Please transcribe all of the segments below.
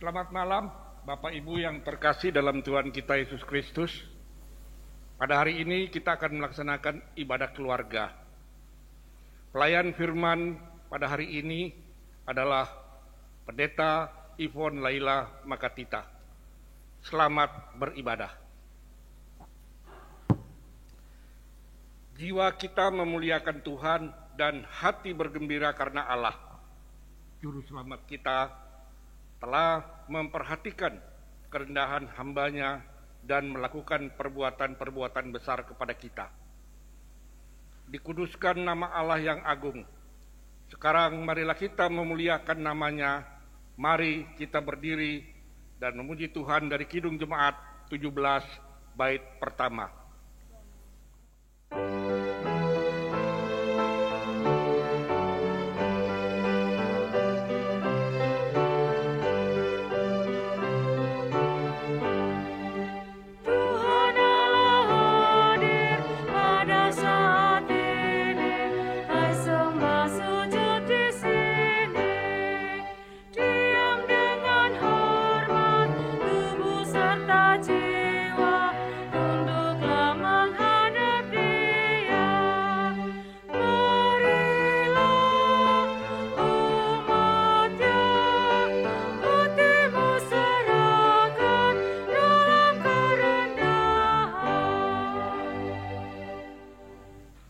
Selamat malam, Bapak Ibu yang terkasih dalam Tuhan kita Yesus Kristus. Pada hari ini kita akan melaksanakan ibadah keluarga. Pelayan firman pada hari ini adalah Pendeta Ivon Laila Makatita. Selamat beribadah. Jiwa kita memuliakan Tuhan dan hati bergembira karena Allah, Juru Selamat kita, telah memperhatikan kerendahan hamba-Nya dan melakukan perbuatan-perbuatan besar kepada kita. Dikuduskan nama Allah yang agung. Sekarang marilah kita memuliakan nama-Nya. Mari kita berdiri dan memuji Tuhan dari Kidung Jemaat 17 bait pertama.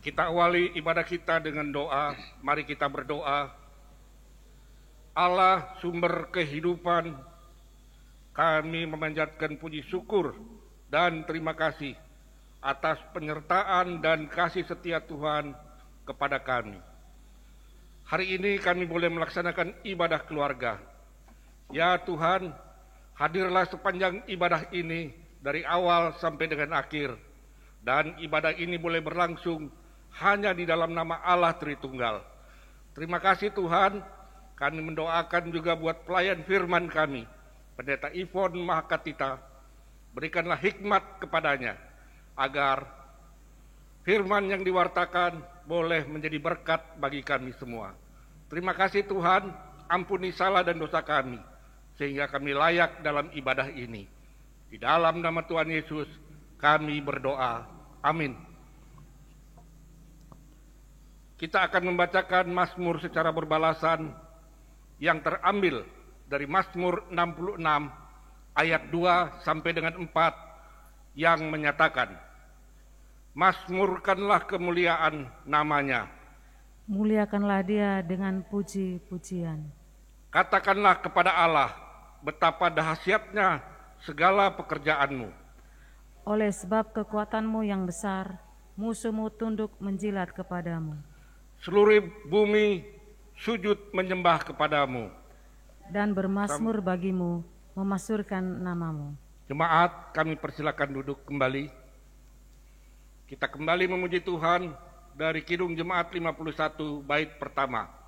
Kita awali ibadah kita dengan doa. Mari kita berdoa. Allah sumber kehidupan, kami memanjatkan puji syukur dan terima kasih atas penyertaan dan kasih setia Tuhan kepada kami. Hari ini kami boleh melaksanakan ibadah keluarga. Ya Tuhan, hadirlah sepanjang ibadah ini dari awal sampai dengan akhir. Dan ibadah ini boleh berlangsung hanya di dalam nama Allah Tritunggal. Terima kasih Tuhan, kami mendoakan juga buat pelayan firman kami, Pendeta Ivon Makatita. Berikanlah hikmat kepadanya, agar firman yang diwartakan boleh menjadi berkat bagi kami semua. Terima kasih Tuhan, ampuni salah dan dosa kami, sehingga kami layak dalam ibadah ini. Di dalam nama Tuhan Yesus kami berdoa. Amin. Kita akan membacakan Mazmur secara berbalasan yang terambil dari Mazmur 66 ayat 2 sampai dengan 4 yang menyatakan, Mazmurkanlah kemuliaan namanya. Muliakanlah Dia dengan puji-pujian. Katakanlah kepada Allah, betapa dahsyatnya segala pekerjaanmu. Oleh sebab kekuatanmu yang besar, musuhmu tunduk menjilat kepadamu. Seluruh bumi sujud menyembah kepadamu. Dan bermasmur bagimu, memasyurkan namamu. Jemaat, kami persilakan duduk kembali. Kita kembali memuji Tuhan dari Kidung Jemaat 51 bait pertama.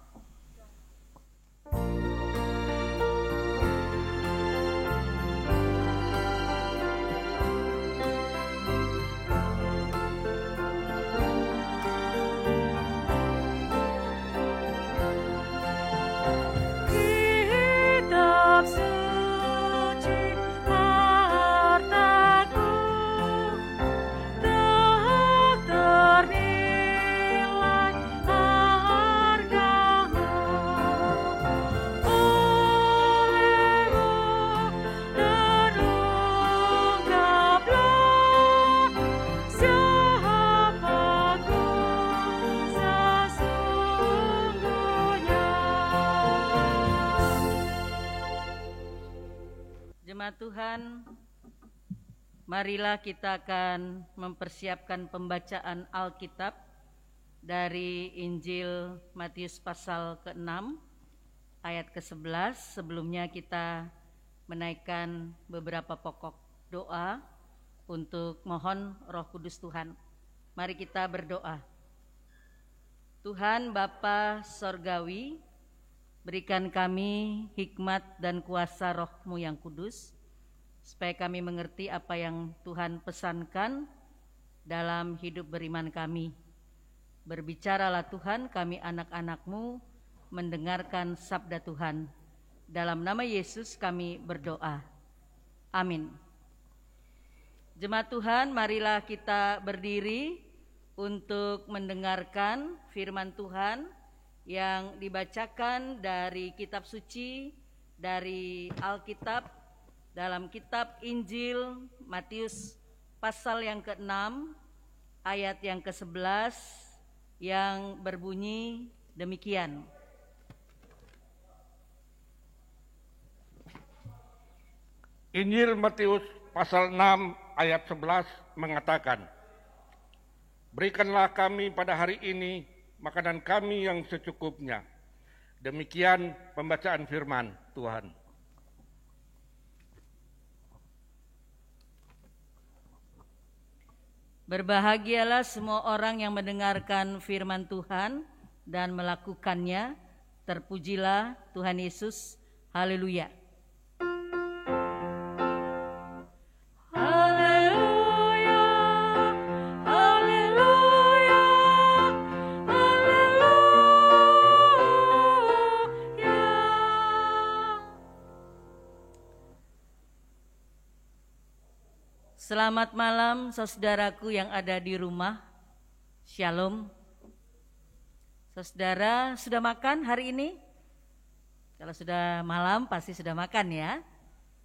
Jemaat Tuhan, marilah kita akan mempersiapkan pembacaan Alkitab dari Injil Matius pasal ke-6 ayat ke-11. Sebelumnya kita menaikkan beberapa pokok doa untuk mohon Roh Kudus Tuhan. Mari kita berdoa. Tuhan Bapa Sorgawi, berikan kami hikmat dan kuasa Roh-Mu yang kudus, supaya kami mengerti apa yang Tuhan pesankan dalam hidup beriman kami. Berbicaralah Tuhan, kami anak-anak-Mu mendengarkan sabda Tuhan. Dalam nama Yesus kami berdoa. Amin. Jemaat Tuhan, marilah kita berdiri untuk mendengarkan firman Tuhan yang dibacakan dari kitab suci, dari Alkitab, dalam kitab Injil Matius pasal yang ke-6 ayat yang ke-11 yang berbunyi demikian. Injil Matius pasal 6 ayat 11 mengatakan, "Berikanlah kami pada hari ini makanan kami yang secukupnya." Demikian pembacaan firman Tuhan. Berbahagialah semua orang yang mendengarkan firman Tuhan dan melakukannya. Terpujilah Tuhan Yesus. Haleluya. Selamat malam saudaraku yang ada di rumah. Shalom. Saudara sudah makan hari ini? Kalau sudah malam pasti sudah makan ya.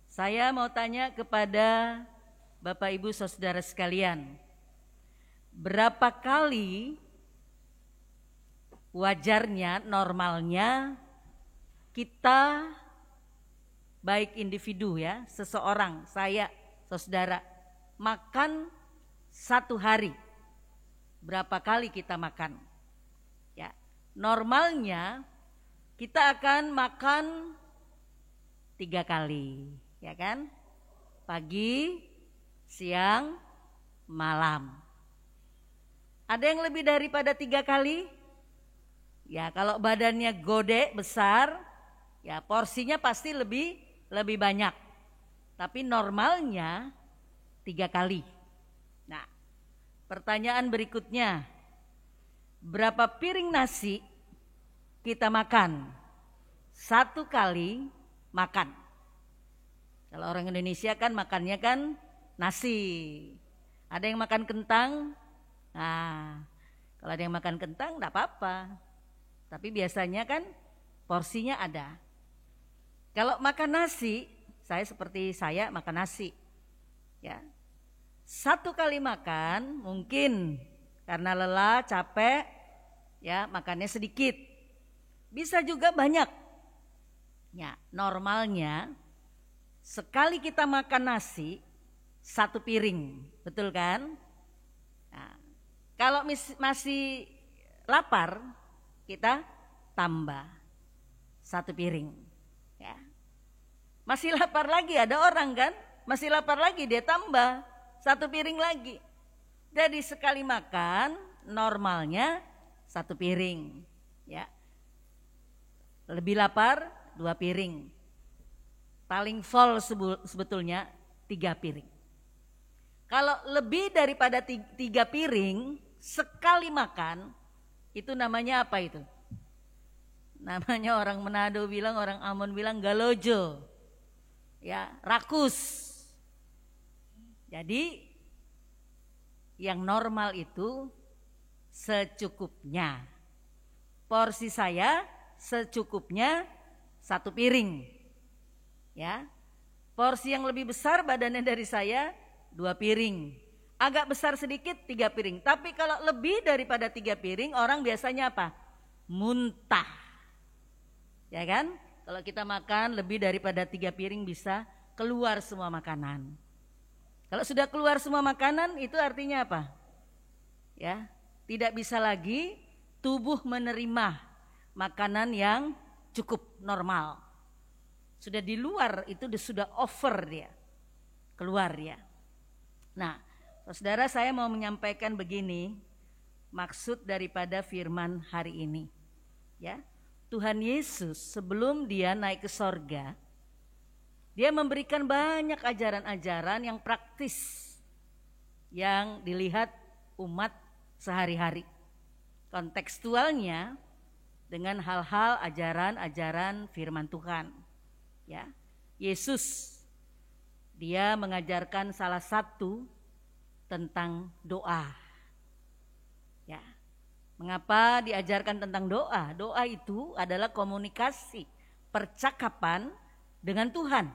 Saya mau tanya kepada Bapak Ibu saudara sekalian. Berapa kali wajarnya, normalnya kita baik individu ya, seseorang, saya, saudara, makan satu hari? Berapa kali kita makan? Ya, normalnya kita akan makan 3 kali, ya kan? Pagi, siang, malam. Ada yang lebih daripada 3 kali? Ya, kalau badannya gede, besar, ya porsinya pasti lebih banyak. Tapi normalnya 3 kali. Nah, pertanyaan berikutnya, berapa piring nasi kita makan? 1 kali makan. Kalau orang Indonesia kan makannya kan nasi. Ada yang makan kentang. Nah, kalau ada yang makan kentang enggak apa-apa. Tapi biasanya kan porsinya ada. Kalau makan nasi, seperti saya makan nasi. Ya. 1 kali makan mungkin karena lelah, capek, ya makannya sedikit. Bisa juga banyak. Ya, normalnya sekali kita makan nasi 1 piring, betul kan? Nah, kalau masih lapar, kita tambah 1 piring. Ya. Masih lapar lagi, ada orang kan? Masih lapar lagi, dia tambah 1 piring lagi. Jadi sekali makan normalnya 1 piring. Ya. Lebih lapar 2 piring. Paling full sebetulnya 3 piring. Kalau lebih daripada 3 piring sekali makan, itu namanya apa itu? Namanya orang Manado bilang, orang Ambon bilang galojo. Ya, rakus. Jadi yang normal itu secukupnya. Porsi saya secukupnya 1 piring. Ya. Porsi yang lebih besar badannya dari saya 2 piring. Agak besar sedikit 3 piring. Tapi kalau lebih daripada 3 piring, orang biasanya apa? Muntah. Ya kan? Kalau kita makan lebih daripada 3 piring bisa keluar semua makanan. Kalau sudah keluar semua makanan itu artinya apa? Ya, tidak bisa lagi tubuh menerima makanan yang cukup normal. Sudah di luar itu sudah over dia. Keluar ya. Nah, saudara, saya mau menyampaikan begini maksud daripada firman hari ini. Ya. Tuhan Yesus sebelum dia naik ke sorga, dia memberikan banyak ajaran-ajaran yang praktis yang dilihat umat sehari-hari. Kontekstualnya dengan hal-hal ajaran-ajaran firman Tuhan. Ya, Yesus dia mengajarkan salah satu tentang doa. Ya. Mengapa diajarkan tentang doa? Doa itu adalah komunikasi, percakapan dengan Tuhan.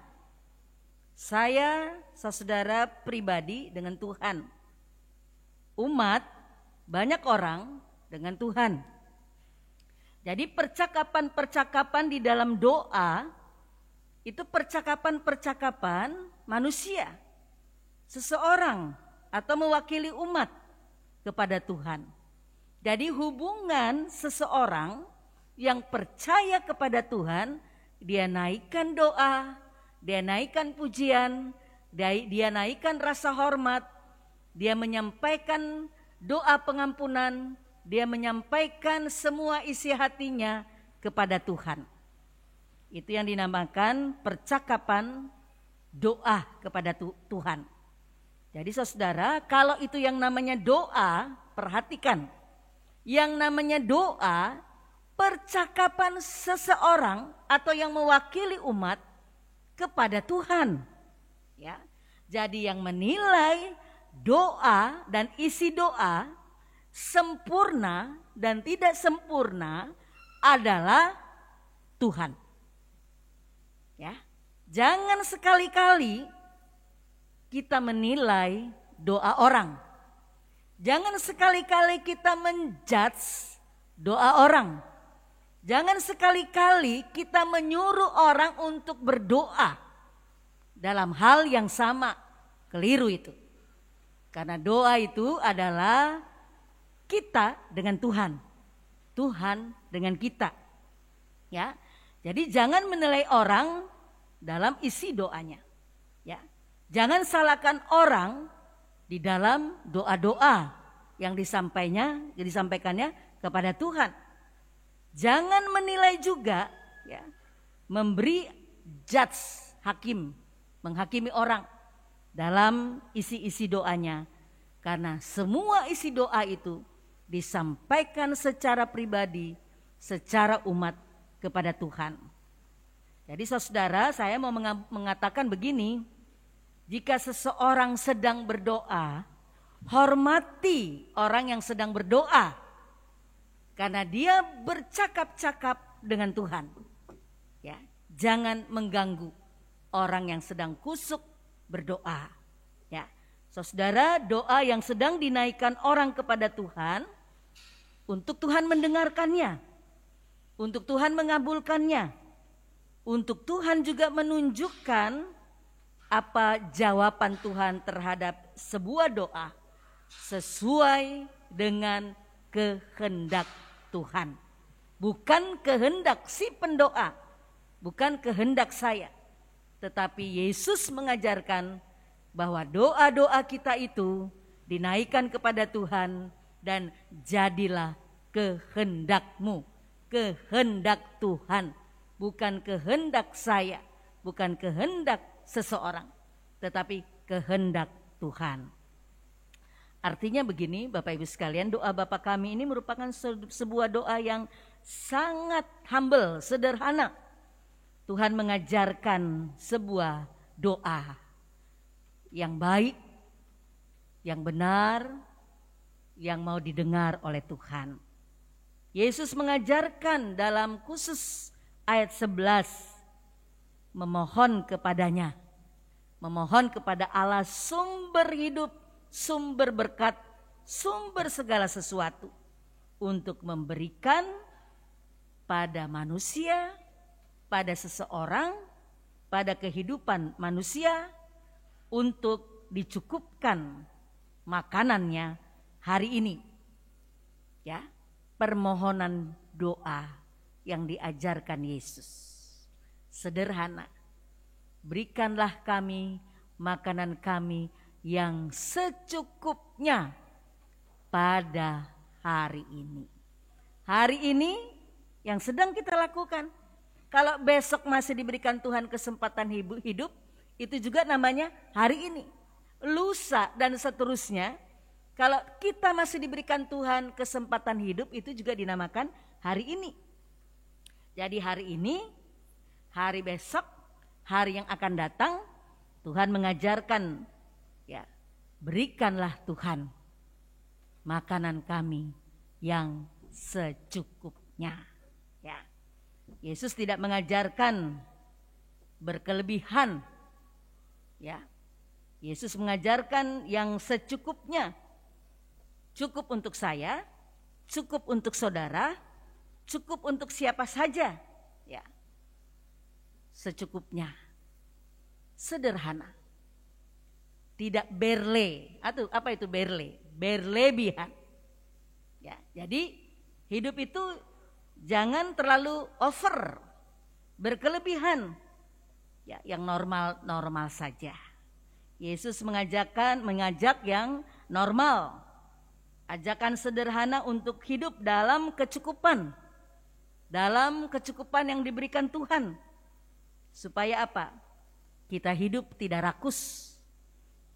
Saya, saudara pribadi dengan Tuhan. Umat, banyak orang dengan Tuhan. Jadi percakapan-percakapan di dalam doa itu percakapan-percakapan manusia, seseorang atau mewakili umat kepada Tuhan. Jadi hubungan seseorang yang percaya kepada Tuhan, dia naikkan doa, dia naikkan pujian, dia naikkan rasa hormat, dia menyampaikan doa pengampunan, dia menyampaikan semua isi hatinya kepada Tuhan. Itu yang dinamakan percakapan doa kepada Tuhan. Jadi saudara, kalau itu yang namanya doa, perhatikan. Yang namanya doa, percakapan seseorang atau yang mewakili umat kepada Tuhan. Ya. Jadi yang menilai doa dan isi doa sempurna dan tidak sempurna adalah Tuhan. Ya. Jangan sekali-kali kita menilai doa orang. Jangan sekali-kali kita menjudge doa orang. Jangan sekali-kali kita menyuruh orang untuk berdoa dalam hal yang sama. Keliru itu. Karena doa itu adalah kita dengan Tuhan. Tuhan dengan kita. Ya. Jadi jangan menilai orang dalam isi doanya. Ya. Jangan salahkan orang di dalam doa-doa yang disampaikannya kepada Tuhan. Jangan menilai juga, ya, memberi judge, menghakimi orang dalam isi-isi doanya. Karena semua isi doa itu disampaikan secara pribadi, secara umat kepada Tuhan. Jadi saudara, saya mau mengatakan begini, jika seseorang sedang berdoa, hormati orang yang sedang berdoa. Karena dia bercakap-cakap dengan Tuhan. Ya, jangan mengganggu orang yang sedang kusuk berdoa. Ya, saudara, doa yang sedang dinaikkan orang kepada Tuhan, untuk Tuhan mendengarkannya, untuk Tuhan mengabulkannya, untuk Tuhan juga menunjukkan apa jawaban Tuhan terhadap sebuah doa sesuai dengan kehendak Tuhan. Bukan kehendak si pendoa, bukan kehendak saya. Tetapi Yesus mengajarkan bahwa doa-doa kita itu dinaikkan kepada Tuhan dan jadilah kehendakmu, kehendak Tuhan, bukan kehendak saya, bukan kehendak seseorang, tetapi kehendak Tuhan. Artinya begini Bapak Ibu sekalian, doa Bapa kami ini merupakan sebuah doa yang sangat humble, sederhana. Tuhan mengajarkan sebuah doa yang baik, yang benar, yang mau didengar oleh Tuhan. Yesus mengajarkan dalam khusus ayat 11, memohon kepadanya, memohon kepada Allah sumber hidup, sumber berkat, sumber segala sesuatu untuk memberikan pada manusia, pada seseorang, pada kehidupan manusia untuk dicukupkan makanannya hari ini. Ya, permohonan doa yang diajarkan Yesus. Sederhana. Berikanlah kami makanan kami yang secukupnya pada hari ini. Hari ini yang sedang kita lakukan. Kalau besok masih diberikan Tuhan kesempatan hidup, itu juga namanya hari ini. Lusa dan seterusnya, kalau kita masih diberikan Tuhan kesempatan hidup, itu juga dinamakan hari ini. Jadi hari ini, hari besok, hari yang akan datang, Tuhan mengajarkan, ya, berikanlah Tuhan makanan kami yang secukupnya. Ya. Yesus tidak mengajarkan berkelebihan. Ya. Yesus mengajarkan yang secukupnya. Cukup untuk saya, cukup untuk saudara, cukup untuk siapa saja. Ya. Secukupnya. Sederhana. Tidak berle. Atau apa itu berle? Berlebihan. Ya, jadi hidup itu jangan terlalu over, berkelebihan. Ya, yang normal-normal saja. Yesus mengajak yang normal. Ajakan sederhana untuk hidup dalam kecukupan. Dalam kecukupan yang diberikan Tuhan. Supaya apa? Kita hidup tidak rakus.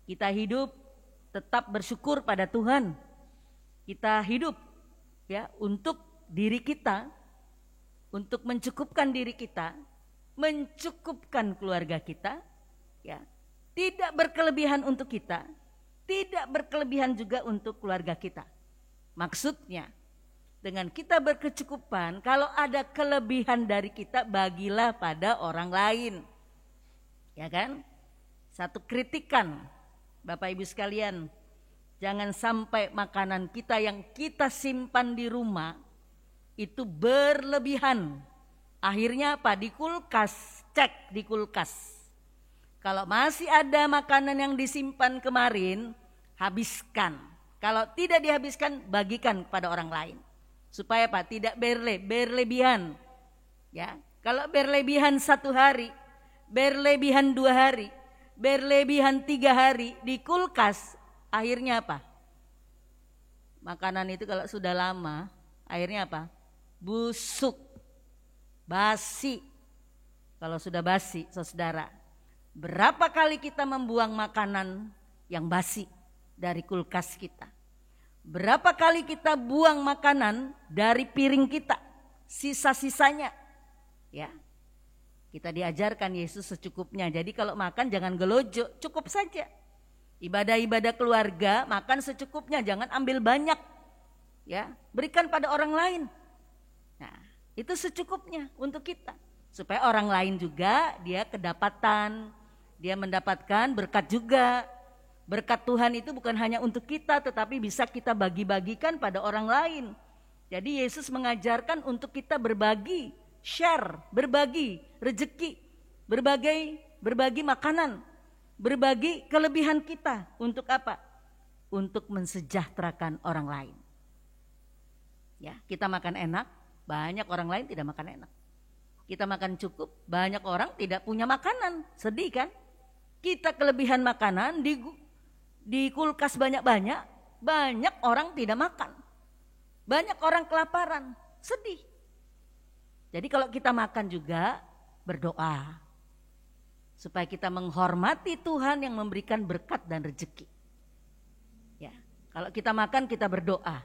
Kita hidup tetap bersyukur pada Tuhan. Kita hidup, ya, untuk diri kita, untuk mencukupkan diri kita, mencukupkan keluarga kita, ya. Tidak berkelebihan untuk kita, tidak berkelebihan juga untuk keluarga kita. Maksudnya, dengan kita berkecukupan, kalau ada kelebihan dari kita, bagilah pada orang lain. Ya kan? Satu kritikan, Bapak Ibu sekalian, jangan sampai makanan kita yang kita simpan di rumah itu berlebihan. Akhirnya apa? Di kulkas, cek di kulkas. Kalau masih ada makanan yang disimpan kemarin, habiskan. Kalau tidak dihabiskan, bagikan kepada orang lain. Supaya apa? Tidak berlebihan. Ya, kalau berlebihan 1 hari, berlebihan 2 hari, berlebihan 3 hari di kulkas, akhirnya apa? Makanan itu kalau sudah lama, akhirnya apa? Busuk, basi. Kalau sudah basi, saudara, berapa kali kita membuang makanan yang basi dari kulkas kita? Berapa kali kita buang makanan dari piring kita, sisa-sisanya? Ya, kita diajarkan Yesus secukupnya. Jadi kalau makan jangan gelojo, cukup saja. Ibadah-ibadah keluarga makan secukupnya, jangan ambil banyak. Ya, berikan pada orang lain. Nah, itu secukupnya untuk kita. Supaya orang lain juga dia kedapatan, dia mendapatkan berkat juga. Berkat Tuhan itu bukan hanya untuk kita, tetapi bisa kita bagi-bagikan pada orang lain. Jadi Yesus mengajarkan untuk kita berbagi, share, berbagi rezeki, berbagi makanan, berbagi kelebihan kita. Untuk apa? Untuk mensejahterakan orang lain. Ya, kita makan enak, banyak orang lain tidak makan enak. Kita makan cukup, banyak orang tidak punya makanan. Sedih kan? Kita kelebihan makanan di kulkas banyak-banyak, banyak orang tidak makan. Banyak orang kelaparan, sedih. Jadi kalau kita makan juga berdoa. Supaya kita menghormati Tuhan yang memberikan berkat dan rezeki. Ya, kalau kita makan kita berdoa.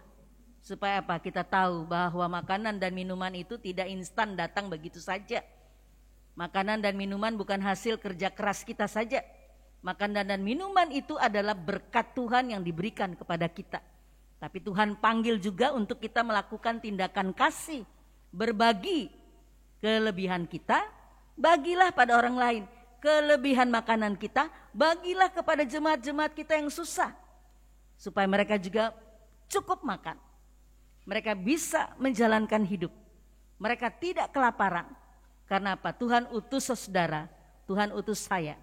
Supaya apa? Kita tahu bahwa makanan dan minuman itu tidak instan datang begitu saja. Makanan dan minuman bukan hasil kerja keras kita saja. Makanan dan minuman itu adalah berkat Tuhan yang diberikan kepada kita. Tapi Tuhan panggil juga untuk kita melakukan tindakan kasih. Berbagi kelebihan kita, bagilah pada orang lain. Kelebihan makanan kita, bagilah kepada jemaat-jemaat kita yang susah. Supaya mereka juga cukup makan. Mereka bisa menjalankan hidup. Mereka tidak kelaparan. Karena apa? Tuhan utus saudara, Tuhan utus saya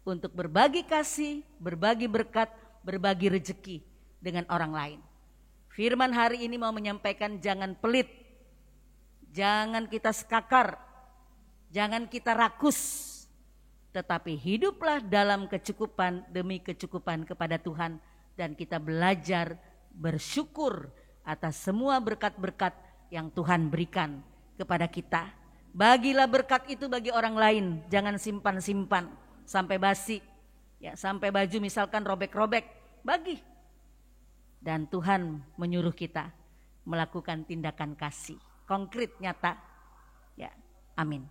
untuk berbagi kasih, berbagi berkat, berbagi rezeki dengan orang lain. Firman hari ini mau menyampaikan jangan pelit, jangan kita sekakar, jangan kita rakus, tetapi hiduplah dalam kecukupan demi kecukupan kepada Tuhan. Dan kita belajar bersyukur atas semua berkat-berkat yang Tuhan berikan kepada kita. Bagilah berkat itu bagi orang lain, jangan simpan-simpan sampai basi, ya, sampai baju misalkan robek-robek, bagi. Dan Tuhan menyuruh kita melakukan tindakan kasih, konkret, nyata. Ya, amin.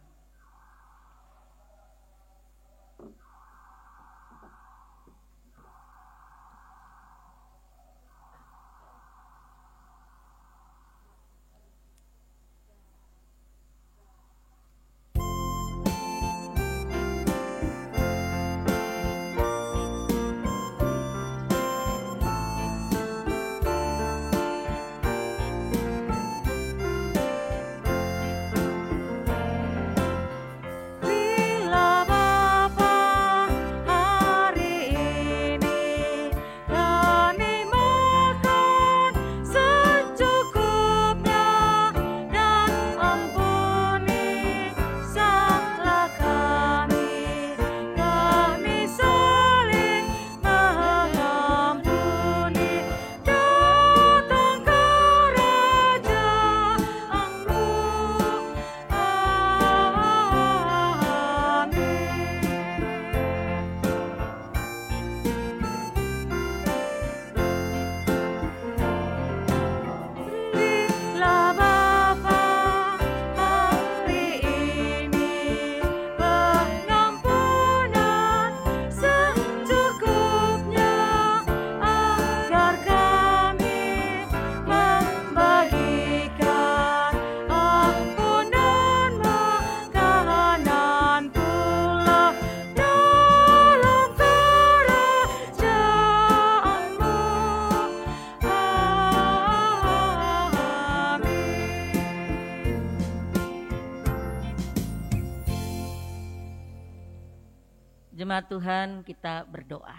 Jemaat Tuhan, kita berdoa.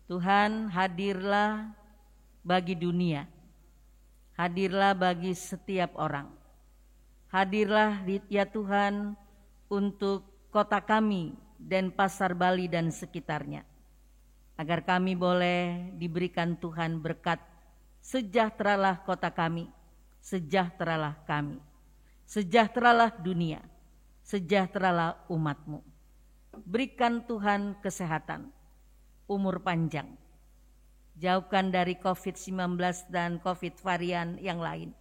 Tuhan, hadirlah bagi dunia. Hadirlah bagi setiap orang. Hadirlah ya Tuhan untuk kota kami, Denpasar, Bali dan sekitarnya. Agar kami boleh diberikan Tuhan berkat. Sejahteralah kota kami, sejahteralah kami. Sejahteralah dunia, sejahteralah umat-Mu. Berikan Tuhan kesehatan, umur panjang. Jauhkan dari COVID-19 dan COVID varian yang lain.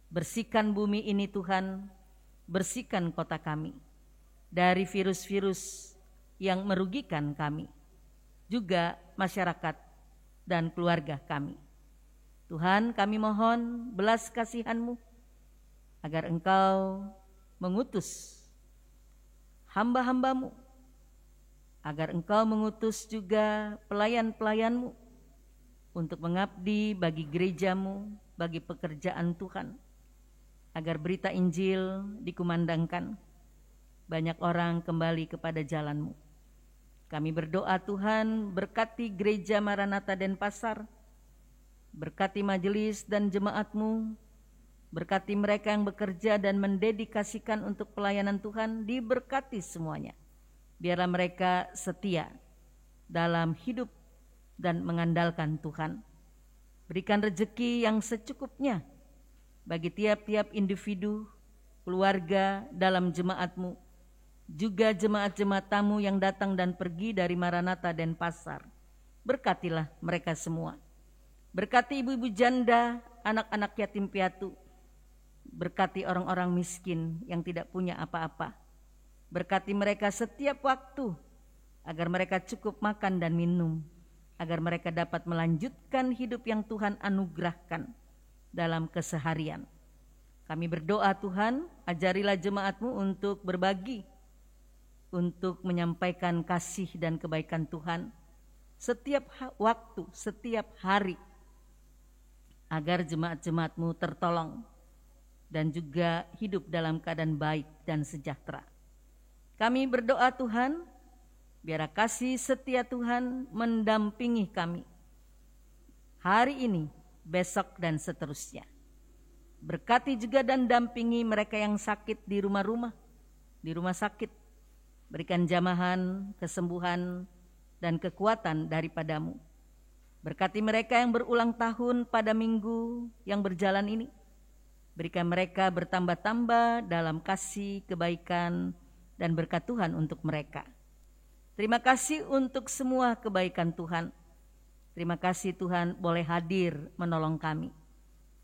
Bersihkan bumi ini Tuhan, bersihkan kota kami dari virus-virus yang merugikan kami, juga masyarakat dan keluarga kami. Tuhan, kami mohon belas kasihan-Mu agar Engkau mengutus hamba-hamba-Mu, agar Engkau mengutus juga pelayan-pelayan-Mu untuk mengabdi bagi gereja-Mu, bagi pekerjaan Tuhan, agar berita Injil dikumandangkan, banyak orang kembali kepada jalan-Mu. Kami berdoa Tuhan, berkati gereja Maranatha Denpasar, berkati majelis dan jemaat-Mu, berkati mereka yang bekerja dan mendedikasikan untuk pelayanan Tuhan, diberkati semuanya. Biarlah mereka setia dalam hidup dan mengandalkan Tuhan. Berikan rezeki yang secukupnya bagi tiap-tiap individu, keluarga dalam jemaat-Mu, juga jemaat-jemaat tamu yang datang dan pergi dari Maranatha Denpasar. Berkatilah mereka semua. Berkati ibu-ibu janda, anak-anak yatim piatu. Berkati orang-orang miskin yang tidak punya apa-apa. Berkati mereka setiap waktu, agar mereka cukup makan dan minum, agar mereka dapat melanjutkan hidup yang Tuhan anugerahkan dalam keseharian. Kami berdoa Tuhan, ajarilah jemaat-Mu untuk berbagi, untuk menyampaikan kasih dan kebaikan Tuhan setiap waktu, setiap hari, agar jemaat-jemaat-Mu tertolong dan juga hidup dalam keadaan baik dan sejahtera. Kami berdoa Tuhan, biar kasih setia Tuhan mendampingi kami hari ini, besok dan seterusnya. Berkati juga dan dampingi mereka yang sakit di rumah-rumah, di rumah sakit. Berikan jamahan, kesembuhan, dan kekuatan daripada-Mu. Berkati mereka yang berulang tahun pada minggu yang berjalan ini. Berikan mereka bertambah-tambah dalam kasih, kebaikan, dan berkat Tuhan untuk mereka. Terima kasih untuk semua kebaikan Tuhan. Terima kasih Tuhan boleh hadir menolong kami.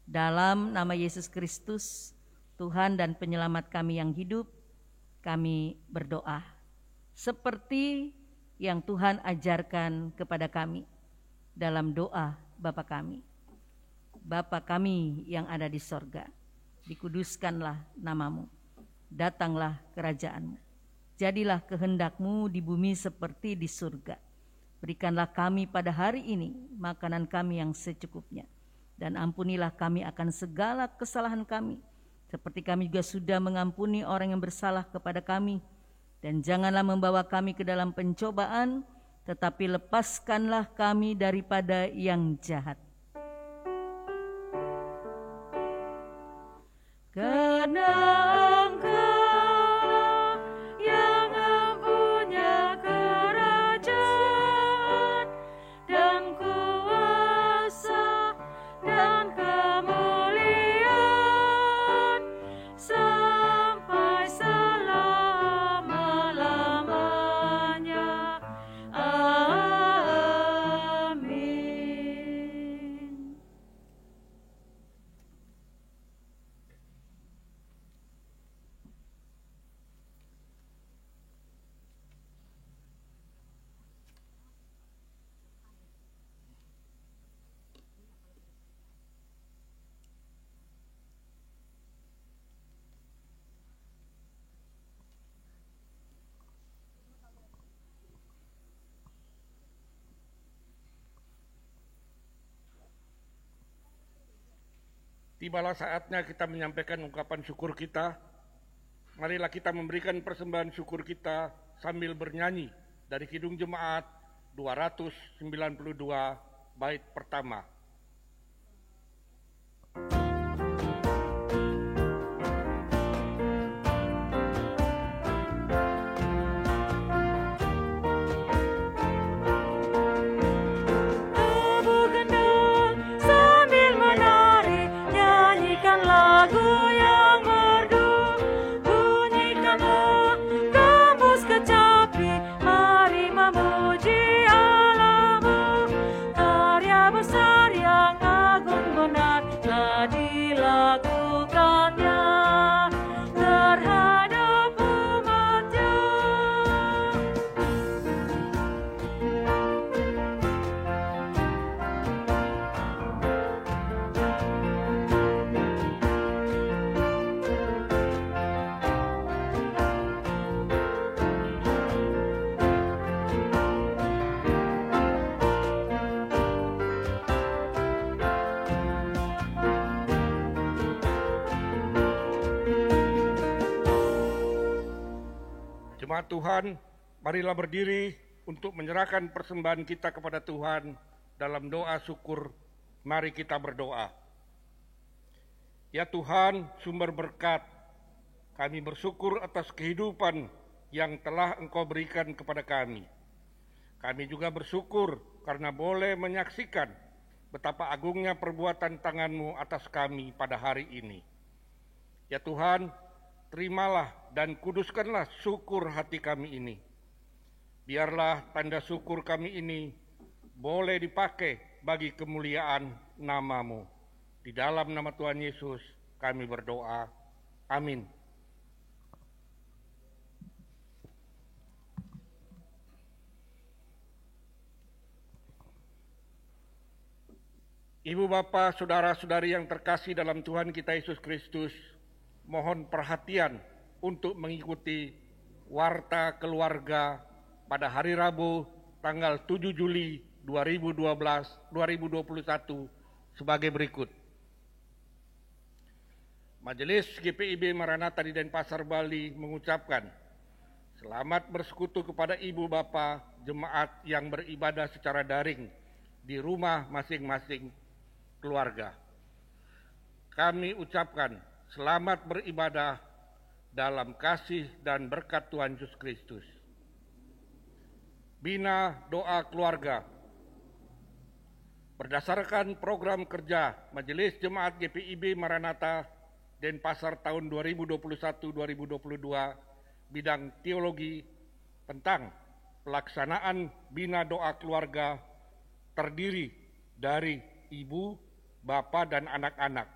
Dalam nama Yesus Kristus, Tuhan dan penyelamat kami yang hidup, kami berdoa. Seperti yang Tuhan ajarkan kepada kami dalam doa Bapa kami. Bapa kami yang ada di sorga, dikuduskanlah nama-Mu, datanglah kerajaan-Mu. Jadilah kehendak-Mu di bumi seperti di surga. Berikanlah kami pada hari ini makanan kami yang secukupnya. Dan ampunilah kami akan segala kesalahan kami, seperti kami juga sudah mengampuni orang yang bersalah kepada kami. Dan janganlah membawa kami ke dalam pencobaan, tetapi lepaskanlah kami daripada yang jahat. Karena Engkau yang mempunyai kerajaan dan kuasa dan kemuliaan sampai selama-lamanya. Amin. Tibalah saatnya kita menyampaikan ungkapan syukur kita. Marilah kita memberikan persembahan syukur kita sambil bernyanyi dari Kidung Jemaat 292 bait pertama. Jemaat Tuhan, marilah berdiri untuk menyerahkan persembahan kita kepada Tuhan dalam doa syukur. Mari kita berdoa. Ya Tuhan, sumber berkat, kami bersyukur atas kehidupan yang telah Engkau berikan kepada kami. Kami juga bersyukur karena boleh menyaksikan betapa agungnya perbuatan tangan-Mu atas kami pada hari ini. Ya Tuhan, terimalah dan kuduskanlah syukur hati kami ini. Biarlah tanda syukur kami ini boleh dipakai bagi kemuliaan nama-Mu. Di dalam nama Tuhan Yesus kami berdoa. Amin. Ibu Bapa, saudara-saudari yang terkasih dalam Tuhan kita Yesus Kristus, mohon perhatian untuk mengikuti Warta Keluarga pada hari Rabu tanggal 7 Juli 2021 sebagai berikut. Majelis GPIB Maranatha di Denpasar, Bali mengucapkan selamat bersekutu kepada Ibu Bapa jemaat yang beribadah secara daring di rumah masing-masing keluarga. Kami ucapkan selamat beribadah dalam kasih dan berkat Tuhan Yesus Kristus. Bina doa keluarga. Berdasarkan program kerja Majelis Jemaat GPIB Maranatha Denpasar tahun 2021-2022 bidang teologi tentang pelaksanaan bina doa keluarga terdiri dari ibu, bapak, dan anak-anak.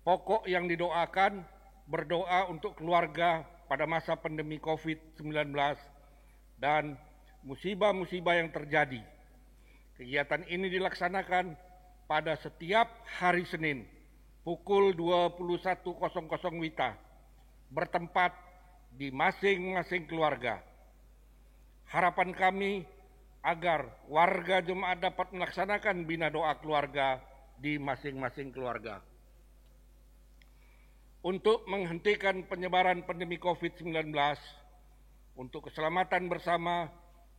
Pokok yang didoakan berdoa untuk keluarga pada masa pandemi COVID-19 dan musibah-musibah yang terjadi. Kegiatan ini dilaksanakan pada setiap hari Senin pukul 21.00 WITA bertempat di masing-masing keluarga. Harapan kami agar warga jemaat dapat melaksanakan bina doa keluarga di masing-masing keluarga. Untuk menghentikan penyebaran pandemi COVID-19, untuk keselamatan bersama,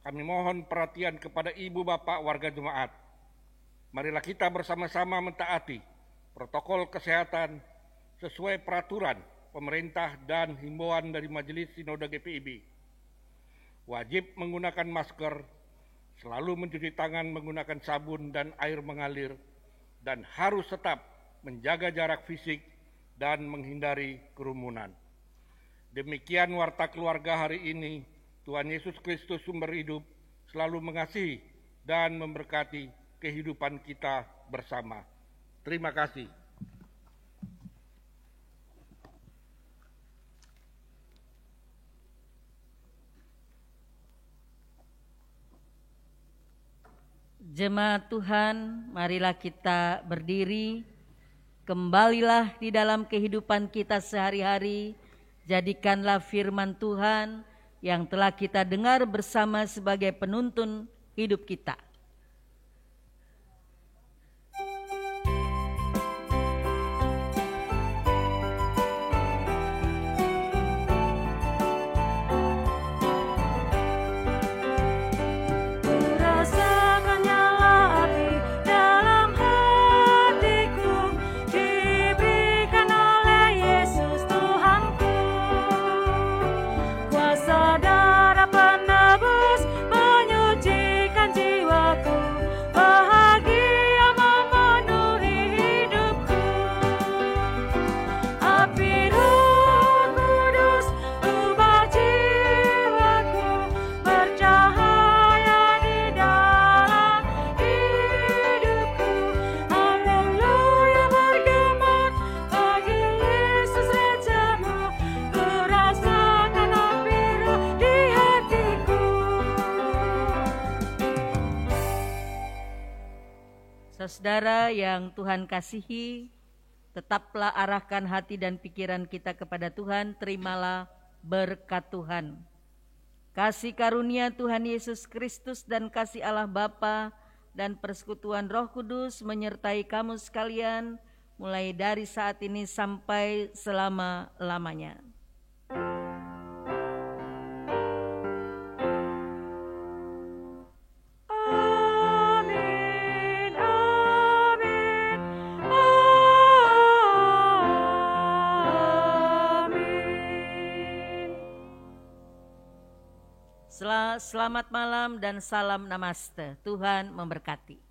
kami mohon perhatian kepada ibu bapak warga jemaat. Marilah kita bersama-sama mentaati protokol kesehatan sesuai peraturan pemerintah dan himbauan dari Majelis Sinode GPIB. Wajib menggunakan masker, selalu mencuci tangan menggunakan sabun dan air mengalir, dan harus tetap menjaga jarak fisik dan menghindari kerumunan. Demikian warta keluarga hari ini. Tuhan Yesus Kristus sumber hidup selalu mengasihi dan memberkati kehidupan kita bersama. Terima kasih. Jemaat Tuhan, marilah kita berdiri. Kembalilah di dalam kehidupan kita sehari-hari, jadikanlah firman Tuhan yang telah kita dengar bersama sebagai penuntun hidup kita. Saudara-saudara yang Tuhan kasihi, tetaplah arahkan hati dan pikiran kita kepada Tuhan, terimalah berkat Tuhan. Kasih karunia Tuhan Yesus Kristus dan kasih Allah Bapa dan persekutuan Roh Kudus menyertai kamu sekalian, mulai dari saat ini sampai selama-lamanya. Selamat malam dan salam namaste. Tuhan memberkati.